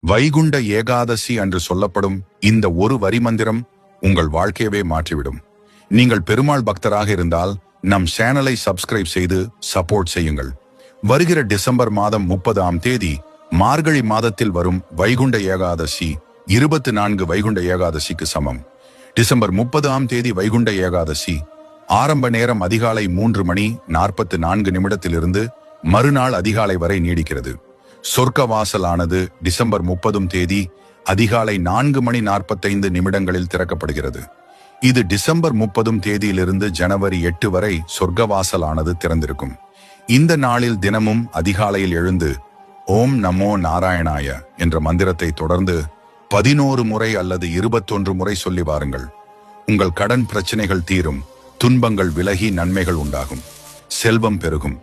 வைகுண்ட ஏகாதசி என்று சொல்லப்படும் இந்த ஒரு வரி மந்திரம் உங்கள் வாழ்க்கையவே மாற்றிவிடும். நீங்கள் பெருமாள் பக்தராக இருந்தால் நம் சேனலை சப்ஸ்கிரைப் செய்து சப்போர்ட் செய்யுங்கள். வருகிற டிசம்பர் மாதம் 30ஆம் தேதி மார்கழி மாதத்தில் வரும் வைகுண்ட ஏகாதசி 24 வைகுண்ட ஏகாதசிக்கு சமம். டிசம்பர் 30ஆம் தேதி வைகுண்ட ஏகாதசி ஆரம்ப நேரம் அதிகாலை 3:44 மறுநாள் அதிகாலை வரை நீடிக்கிறது. சொர்க்க வாசலானது டிசம்பர் 30ஆம் தேதி அதிகாலை 4:45 திறக்கப்படுகிறது. இது டிசம்பர் 30ஆம் தேதியிலிருந்து ஜனவரி 8 வரை சொர்க்க வாசலானது திறந்திருக்கும். இந்த நாளில் தினமும் அதிகாலையில் எழுந்து ஓம் நமோ நாராயணாய என்ற மந்திரத்தை தொடர்ந்து 11 முறை அல்லது 21 முறை சொல்லி வாருங்கள். உங்கள் கடன் பிரச்சனைகள் தீரும், துன்பங்கள் விலகி நன்மைகள் உண்டாகும், செல்வம் பெருகும்.